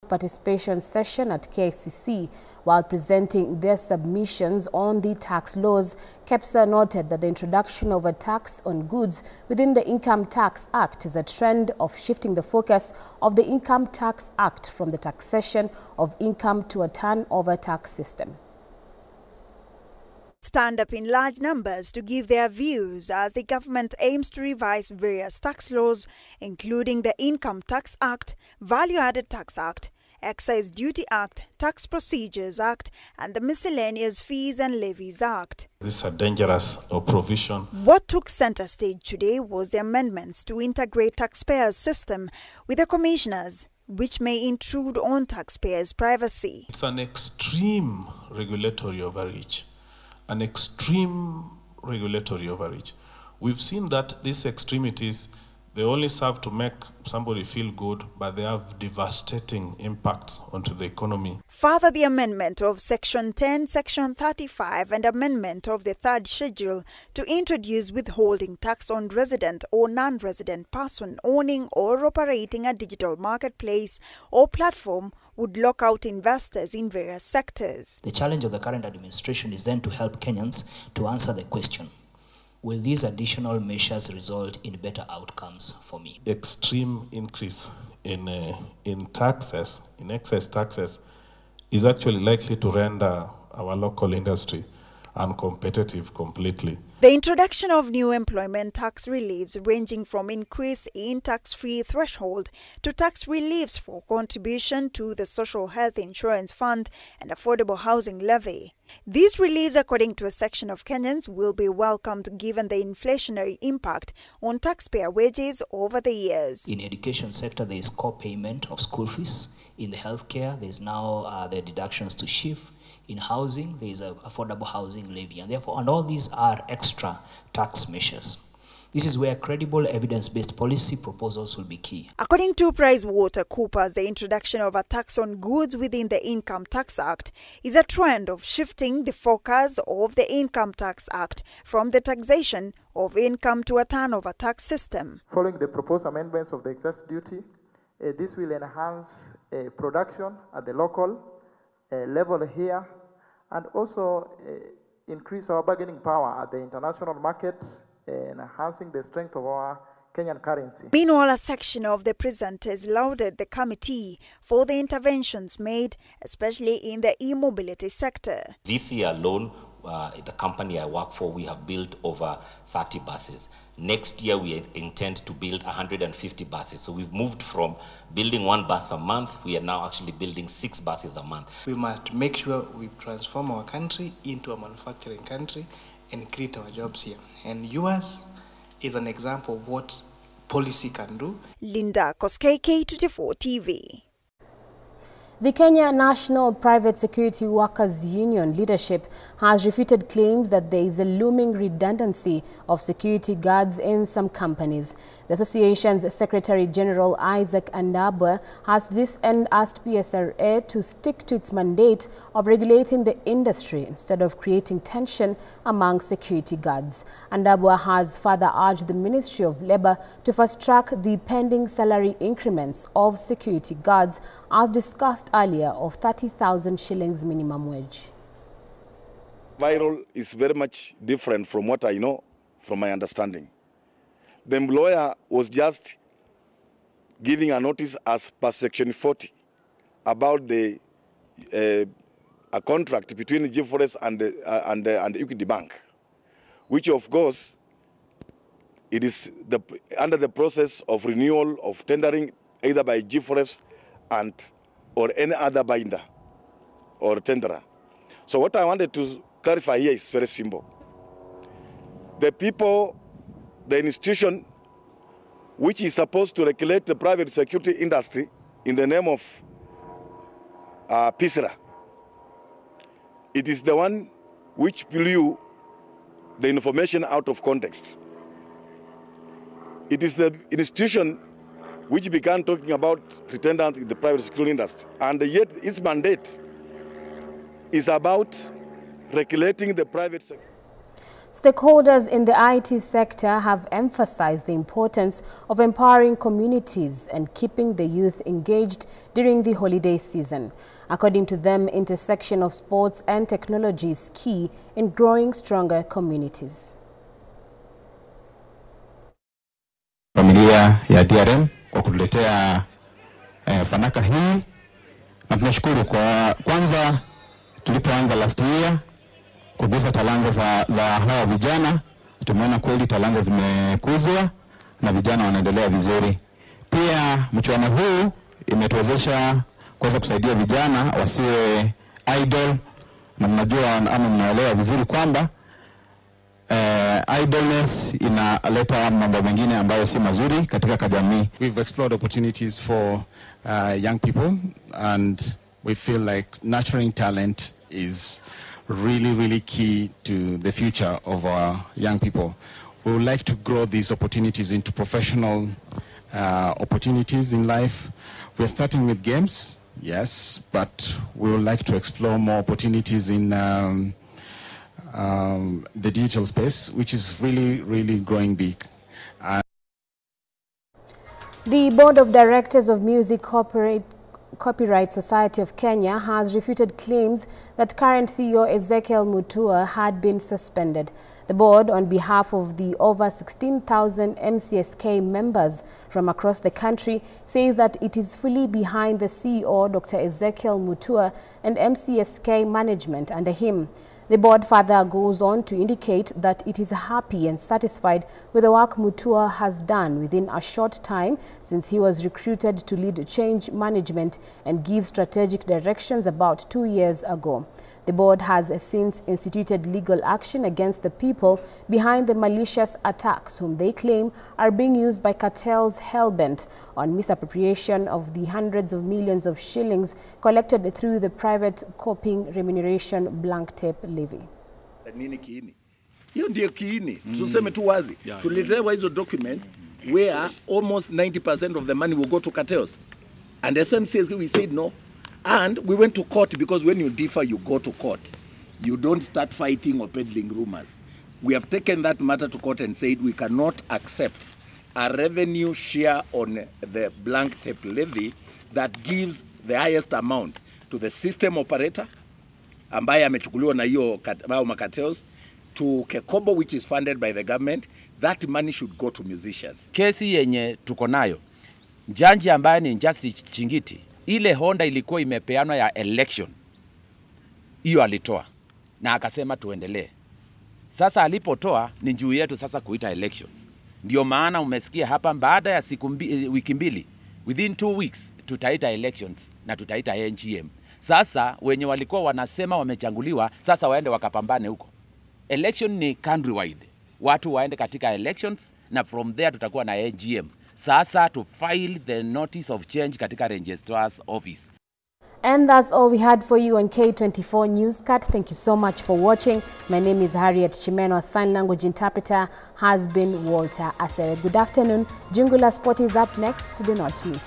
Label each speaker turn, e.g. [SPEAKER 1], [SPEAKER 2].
[SPEAKER 1] participation session at KICC. While presenting their submissions on the tax laws, KEPSA noted that the introduction of a tax on goods within the Income Tax Act is a trend of shifting the focus of the Income Tax Act from the taxation of income to a turnover tax system.
[SPEAKER 2] Stand up in large numbers to give their views as the government aims to revise various tax laws, including the Income Tax Act, Value-Added Tax Act, Excise Duty Act, Tax Procedures Act, and the Miscellaneous Fees and Levies Act.
[SPEAKER 3] This is a dangerous provision.
[SPEAKER 2] What took center stage today was the amendments to integrate taxpayers' system with the commissioners, which may intrude on taxpayers' privacy.
[SPEAKER 3] It's an extreme regulatory overreach. An extreme regulatory overreach. We've seen that these extremities, they only serve to make somebody feel good, but they have devastating impacts onto the economy.
[SPEAKER 2] Further, the amendment of Section 10, Section 35 and amendment of the third schedule to introduce withholding tax on resident or non-resident person owning or operating a digital marketplace or platform would lock out investors in various sectors.
[SPEAKER 4] The challenge of the current administration is then to help Kenyans to answer the question, will these additional measures result in better outcomes for me?
[SPEAKER 3] Extreme increase in taxes, in excess taxes, is actually likely to render our local industry uncompetitive completely.
[SPEAKER 2] The introduction of new employment tax reliefs ranging from increase in tax-free threshold to tax reliefs for contribution to the Social Health Insurance Fund and affordable housing levy. These reliefs, according to a section of Kenyans, will be welcomed given the inflationary impact on taxpayer wages over the years.
[SPEAKER 4] In the education sector, there is co-payment of school fees. In the healthcare, there is now the deductions to SHIF. In housing, there is an affordable housing levy, and therefore, and all these are extra tax measures. This is where credible evidence-based policy proposals will be key.
[SPEAKER 2] According to PricewaterhouseCoopers, the introduction of a tax on goods within the Income Tax Act is a trend of shifting the focus of the Income Tax Act from the taxation of income to a turnover tax system.
[SPEAKER 5] Following the proposed amendments of the excess duty, this will enhance production at the local level here, and also increase our bargaining power at the international market, enhancing the strength of our Kenyan currency.
[SPEAKER 2] Meanwhile, a section of the presenters lauded the committee for the interventions made, especially in the e-mobility sector.
[SPEAKER 6] This year alone, the company I work for, we have built over 30 buses. Next year, we intend to build 150 buses. So we've moved from building 1 bus a month. We are now actually building 6 buses a month.
[SPEAKER 7] We must make sure we transform our country into a manufacturing country and create our jobs here. And yours is an example of what policy can do.
[SPEAKER 2] Linda Koskei, K24 TV.
[SPEAKER 1] The Kenya National Private Security Workers Union leadership has refuted claims that there is a looming redundancy of security guards in some companies. The association's Secretary General Isaac Andabwa has this end asked PSRA to stick to its mandate of regulating the industry instead of creating tension among security guards. Andabwa has further urged the Ministry of Labour to fast-track the pending salary increments of security guards as discussed earlier of 30,000 shillings minimum wage.
[SPEAKER 8] Viral is very much different from what I know, from my understanding. The employer was just giving a notice as per Section 40 about the a contract between G4S and Equity Bank, which of course it is under the process of renewal of tendering either by G4S or any other binder or tenderer. So what I wanted to clarify here is very simple. The people, the institution which is supposed to regulate the private security industry in the name of PISRA, it is the one which blew the information out of context. It is the institution which began talking about retendants in the private security industry, and yet its mandate is about regulating the private sector.
[SPEAKER 1] Stakeholders in the IT sector have emphasized the importance of empowering communities and keeping the youth engaged during the holiday season. According to them, intersection of sports and technology is key in growing stronger communities.
[SPEAKER 9] Familia ya DRM kwa kutuletea fanaka hii, na tunashukuru kwa kwanza tulipoanza last year kugusa talanta za hawa vijana. Tumeona kweli talanta zimekuzwa na vijana wanaendelea vizuri. Pia mchuano huu imetuwezesha kuweza kusaidia vijana wasiwe idle, na mnajua ama mnaelewa vizuri kwamba idleness inaleta mambo mengine ambayo si mazuri katika jamii.
[SPEAKER 10] We've explored opportunities for young people, and we feel like nurturing talent is really key to the future of our young people. We would like to grow these opportunities into professional opportunities in life. We're starting with games, yes, but we would like to explore more opportunities in the digital space, which is really growing big.
[SPEAKER 1] The Board of Directors of Music Copyright Society of Kenya has refuted claims that current CEO Ezekiel Mutua had been suspended. The board, on behalf of the over 16,000 MCSK members from across the country, says that it is fully behind the CEO, Dr. Ezekiel Mutua, and MCSK management under him. The board further goes on to indicate that it is happy and satisfied with the work Mutua has done within a short time since he was recruited to lead change management and give strategic directions about 2 years ago. The board has since instituted legal action against the people behind the malicious attacks, whom they claim are being used by cartels hell-bent on misappropriation of the hundreds of millions of shillings collected through the private copying remuneration blank tape levy.
[SPEAKER 11] Nini kiini? Hiyo ndio kiini. Tuseme tu wazi. Tulilewa hizo documents where almost 90% of the money will go to cartels. And the same says we said no. And we went to court, because when you differ, you go to court. You don't start fighting or peddling rumors. We have taken that matter to court and said we cannot accept a revenue share on the blank tape levy that gives the highest amount to the system operator, ambaye amechukuliwa na hiyo cartels, to Kekobo, which is funded by the government. That money should go to musicians.
[SPEAKER 12] Kesi yenye tuko nayo, jaji ambaye ni Justice Chingiti, ile Honda ilikuwa imepeanwa ya election, hiyo alitoa na akasema tuendelee. Sasa alipotoa ni juu yetu sasa kuita elections. Ndio maana umesikia hapa baada ya wiki mbili, within 2 weeks tutaita elections na tutaita NGM. Sasa wenye walikuwa wanasema wamechanguliwa, sasa waende wakapambane huko. Election ni countrywide. Watu waende katika elections na from there tutakuwa na NGM. Sasa to file the notice of change katika registrar's office.
[SPEAKER 1] And that's all we had for you on K24 Newscut. Thank you so much for watching. My name is Harriet Chimeno. Our sign language interpreter has been Walter Asewe. Good afternoon. Jungula Sport is up next. Do not miss.